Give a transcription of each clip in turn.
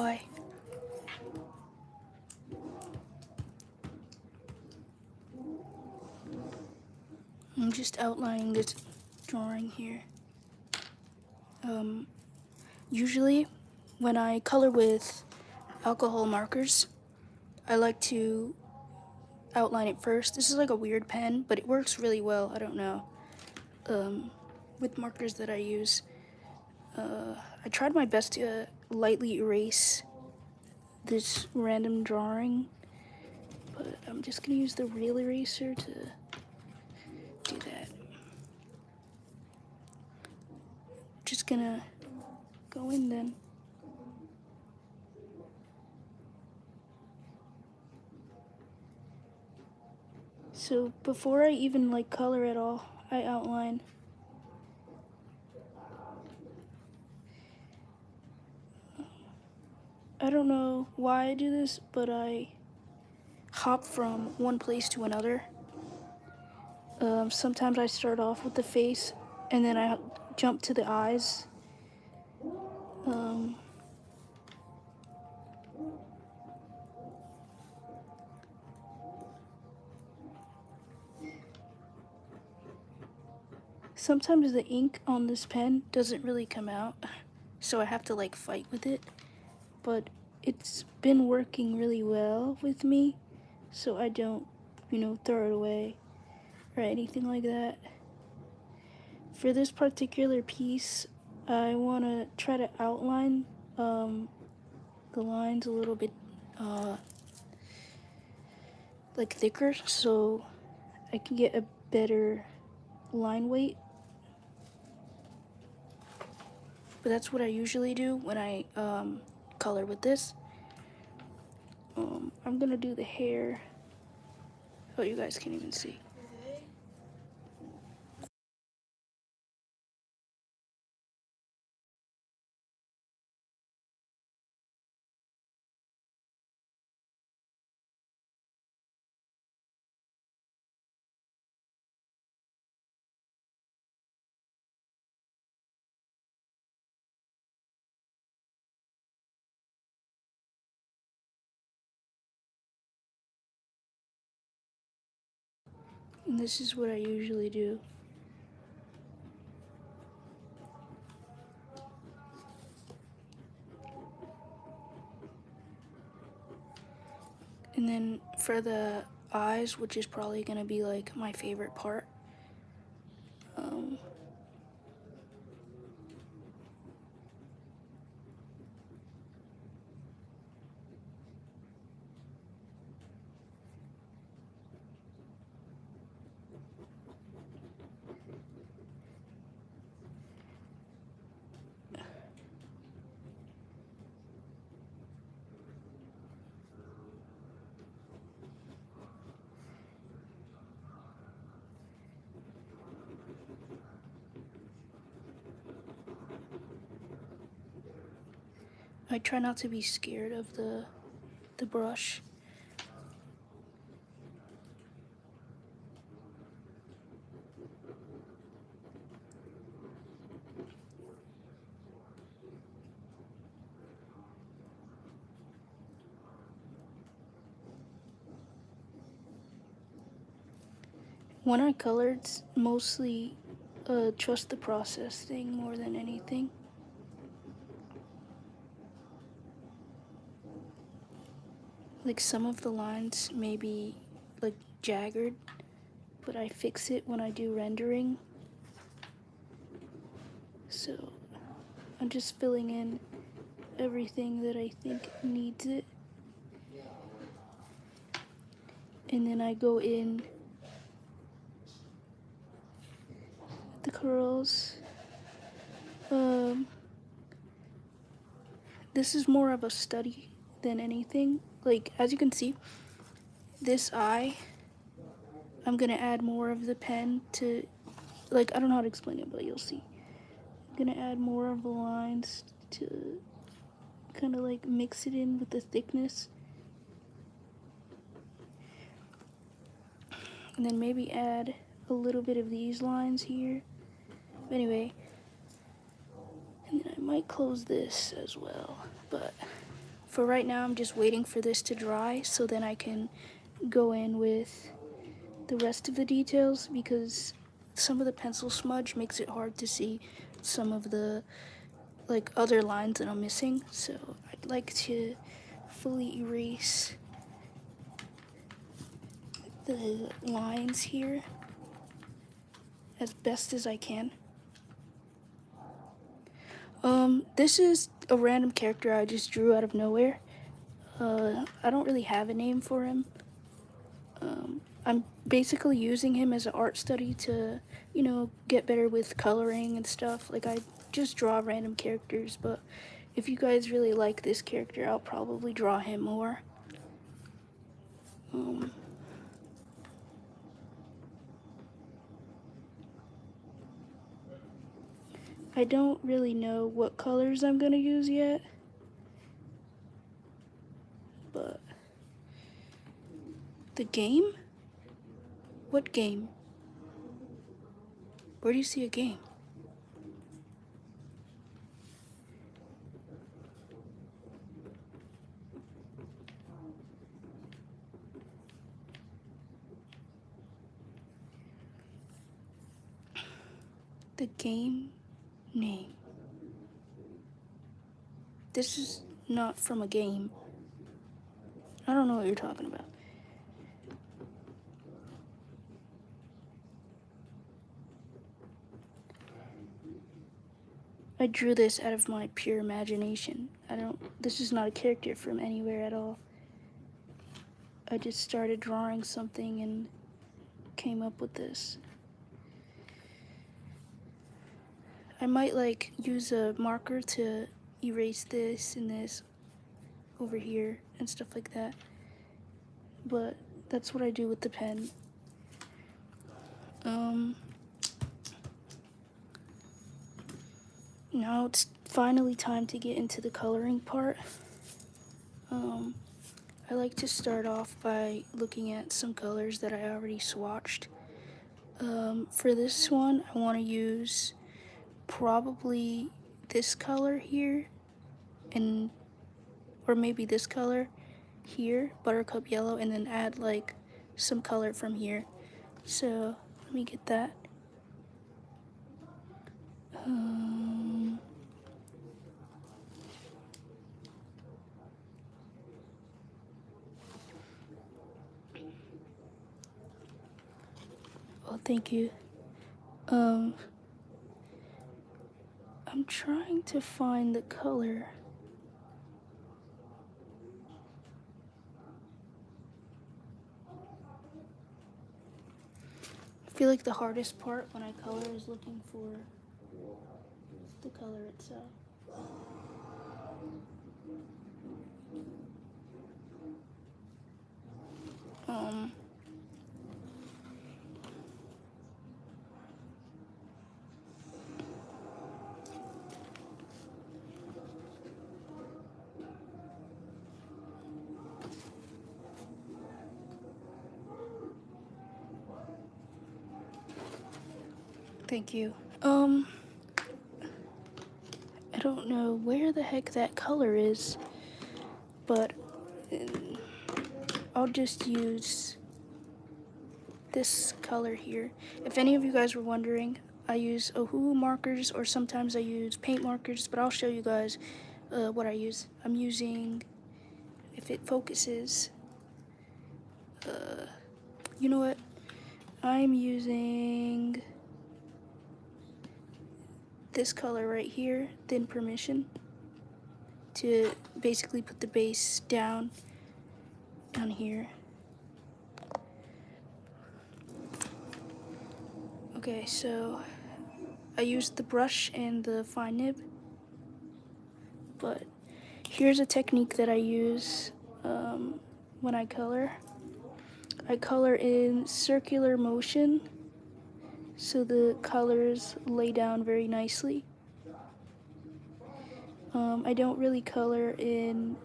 Hi. I'm just outlining this drawing here. Usually when I color with alcohol markers, I like to outline it first. This is like a weird pen, but it works really well. I don't know. With markers that I use, I tried my best to lightly erase this random drawing, but I'm just gonna use the real eraser to do that. Just gonna go in then. So before I even like color at all, I outline. I don't know why I do this, but I hop from one place to another. Sometimes I start off with the face and then I jump to the eyes. Sometimes the ink on this pen doesn't really come out, so I have to like fight with it, but it's been working really well with me, so I don't, throw it away or anything like that. For this particular piece, I want to try to outline the lines a little bit like thicker so I can get a better line weight. But that's what I usually do when I color with this. I'm gonna do the hair. Oh, you guys can't even see. And this is what I usually do. And then for the eyes, which is probably gonna be like my favorite part, I try not to be scared of the brush. When I color, it's mostly trust the process thing more than anything. Like some of the lines may be like jagged, but I fix it when I do rendering. So I'm just filling in everything that I think needs it. And then I go in the curls. This is more of a study than anything. Like, as you can see, this eye, I'm gonna add more of the pen to, like, I don't know how to explain it, but you'll see. I'm gonna add more of the lines to kind of like mix it in with the thickness. And then maybe add a little bit of these lines here. Anyway, and then I might close this as well, but for right now, I'm just waiting for this to dry so then I can go in with the rest of the details, because some of the pencil smudge makes it hard to see some of the like other lines that I'm missing. So I'd like to fully erase the lines here as best as I can. This is a random character I just drew out of nowhere. I don't really have a name for him. I'm basically using him as an art study to, you know, get better with coloring and stuff. Like, I just draw random characters, but if you guys really like this character, I'll probably draw him more. I don't really know what colors I'm gonna use yet, but the game? What game? Where do you see a game? The game name. This is not from a game. I don't know what you're talking about. I drew this out of my pure imagination. This is not a character from anywhere at all. I just started drawing something and came up with this. I might like use a marker to erase this and this over here and stuff like that. But that's what I do with the pen. Now it's finally time to get into the coloring part. I like to start off by looking at some colors that I already swatched. For this one, I want to use probably this color here, or maybe this color here, buttercup yellow, and then add like some color from here. So let me get that. Oh, thank you. I'm trying to find the color. I feel like the hardest part when I color is looking for the color itself. Thank you. I don't know where the heck that color is, but I'll just use this color here. If any of you guys were wondering, I use Ohuhu markers, or sometimes I use paint markers, but I'll show you guys what I use. I'm using, if it focuses, you know what? I'm using this color right here, Thin Permission, to basically put the base down here. Okay, so I used the brush and the fine nib, but here's a technique that I use when I color. I color in circular motion so the colors lay down very nicely. I don't really color in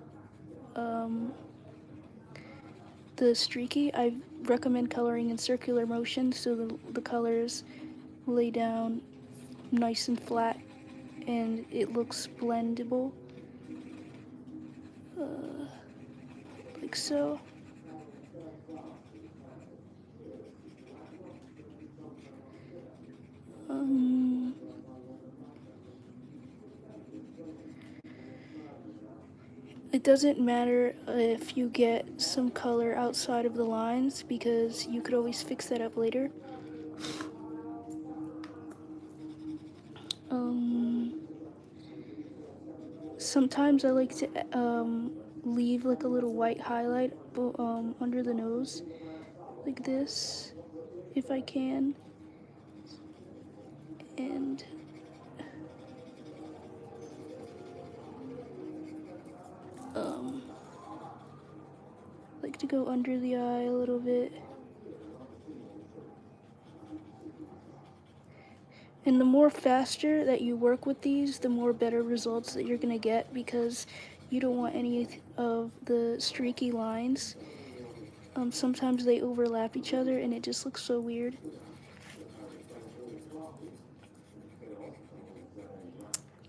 the streaky. I recommend coloring in circular motion so the colors lay down nice and flat and it looks blendable. like so. It doesn't matter if you get some color outside of the lines because you could always fix that up later. Sometimes I like to leave like a little white highlight under the nose, like this, if I can. And like to go under the eye a little bit. And the more faster that you work with these, the more better results that you're gonna get because you don't want any of the streaky lines. Sometimes they overlap each other and it just looks so weird.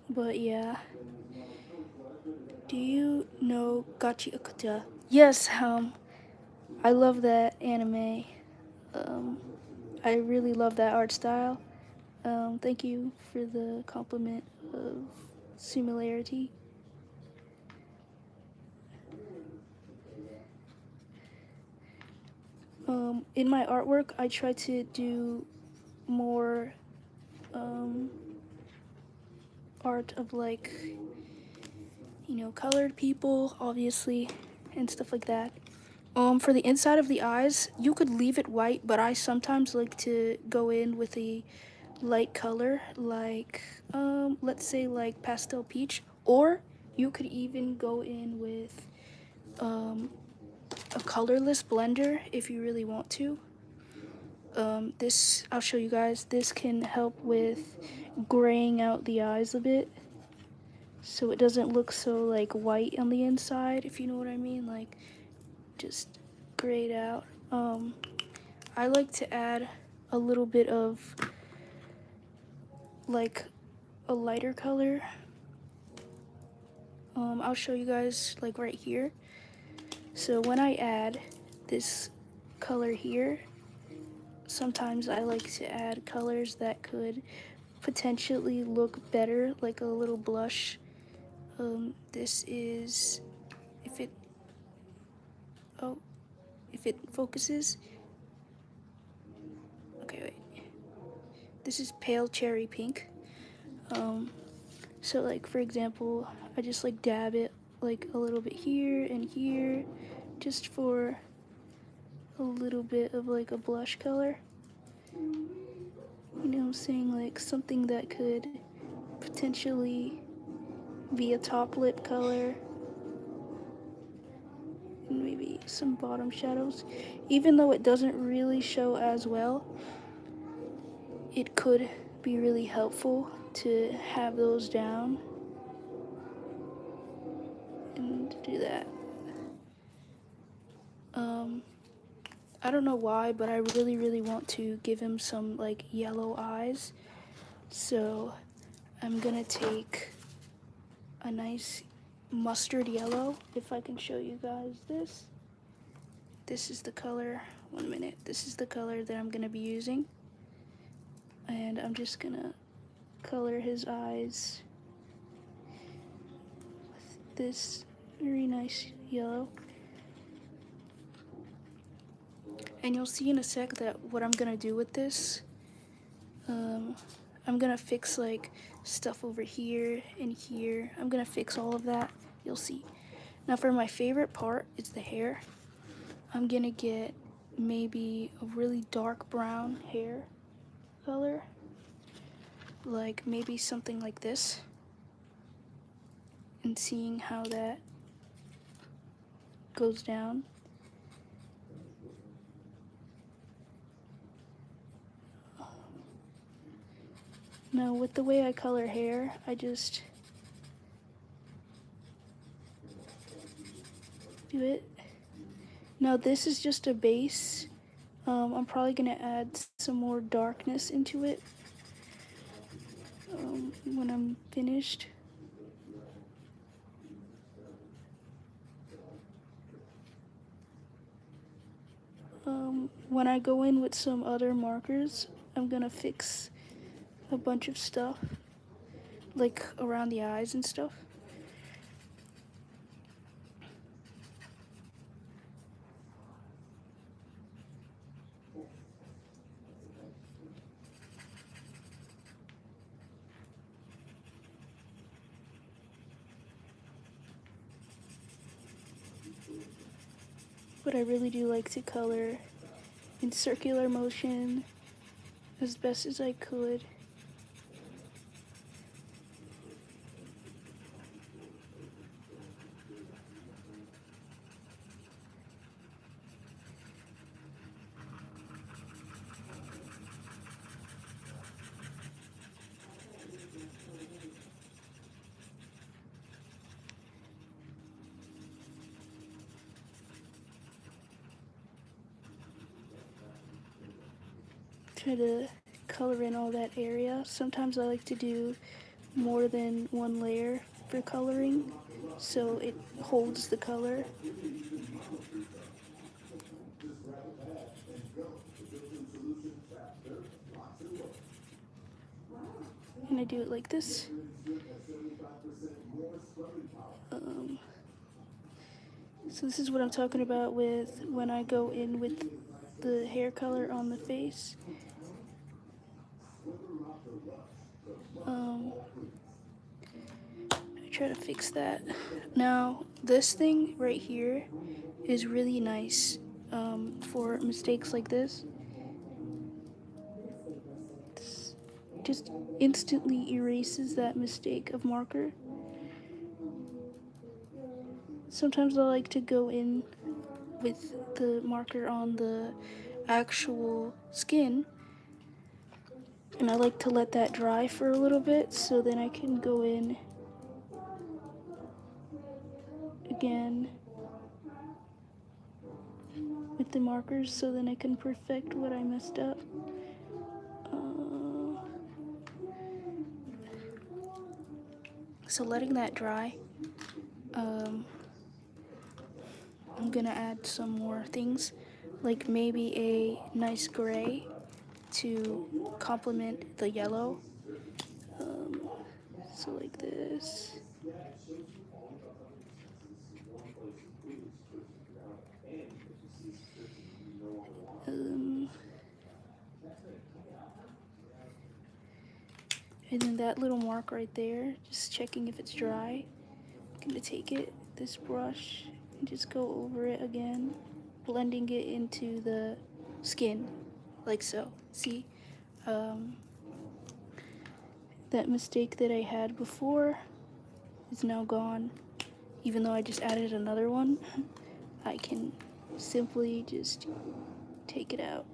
But yeah. Do you know Gachi Okuta? Yes, I love that anime. I really love that art style. Thank you for the compliment of similarity. In my artwork, I try to do more art of like, you know, colored people, obviously, and stuff like that. For the inside of the eyes, you could leave it white, but I sometimes like to go in with a light color, like, let's say like pastel peach, or you could even go in with a colorless blender if you really want to. I'll show you guys, this can help with graying out the eyes a bit so it doesn't look so like white on the inside, if you know what I mean, like just grayed out. I like to add a little bit of like a lighter color. I'll show you guys like right here. So when I add this color here, sometimes I like to add colors that could potentially look better, like a little blush. This is, if it focuses. Okay, wait. This is pale cherry pink. So like for example, I just like dab it like a little bit here and here, just for a little bit of like a blush color. You know what I'm saying? Like something that could potentially be a top lip color. And maybe some bottom shadows. Even though it doesn't really show as well, it could be really helpful to have those down and do that. I don't know why, but I really want to give him some like yellow eyes. So I'm gonna take a nice mustard yellow, if I can show you guys this. This is the color, 1 minute. This is the color that I'm gonna be using. And I'm just gonna color his eyes with this very nice yellow. And you'll see in a sec that what I'm gonna do with this, I'm gonna fix like stuff over here and here. I'm gonna fix all of that, you'll see. Now for my favorite part, it's the hair. I'm gonna get maybe a really dark brown hair color, like maybe something like this, and seeing how that goes down. Now with the way I color hair, I just do it. Now this is just a base. I'm probably gonna add some more darkness into it when I'm finished. when I go in with some other markers, I'm gonna fix a bunch of stuff, like around the eyes and stuff. But I really do like to color in circular motion as best as I could. Try to color in all that area. Sometimes I like to do more than one layer for coloring so it holds the color. And I do it like this. So this is what I'm talking about with when I go in with the hair color on the face. I try to fix that. Now, this thing right here is really nice for mistakes like this. This just instantly erases that mistake of marker. Sometimes I like to go in with the marker on the actual skin, and I like to let that dry for a little bit so then I can go in again with the markers so then I can perfect what I messed up. So letting that dry, I'm gonna add some more things, like maybe a nice gray to complement the yellow. So like this. And then that little mark right there, just checking if it's dry. I'm gonna take this brush, and just go over it again, blending it into the skin, like so. See? That mistake that I had before is now gone. Even though I just added another one, I can simply just take it out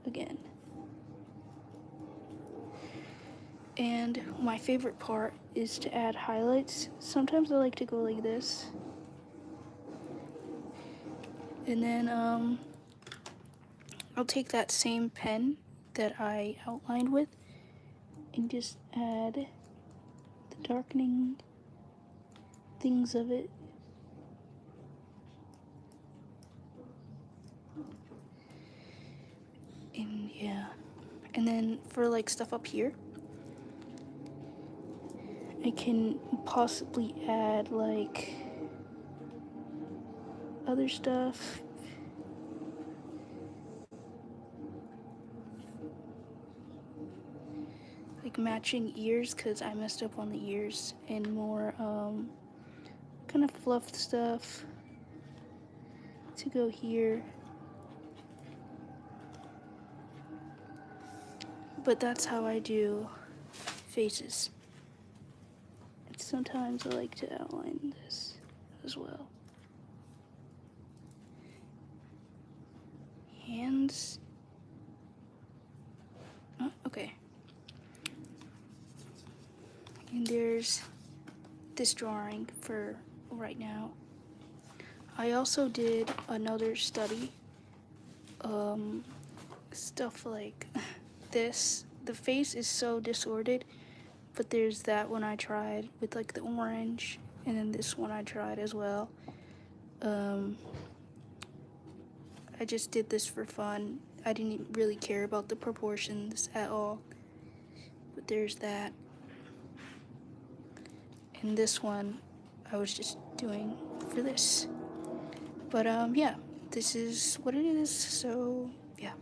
again. And my favorite part is to add highlights. Sometimes I like to go like this. And then I'll take that same pen that I outlined with and just add the darkening things of it. And yeah. And then for like stuff up here, I can possibly add like other stuff. Like matching ears, because I messed up on the ears, and more kind of fluffed stuff to go here. But that's how I do faces. And sometimes I like to outline this as well. Hands. Oh, okay. And there's this drawing for right now. I also did another study. Stuff like this. The face is so disordered, but there's that one I tried with like the orange, and then this one I tried as well. I I just did this for fun. I didn't really care about the proportions at all. But there's that. And this one, I was just doing for this. But yeah, this is what it is. So yeah.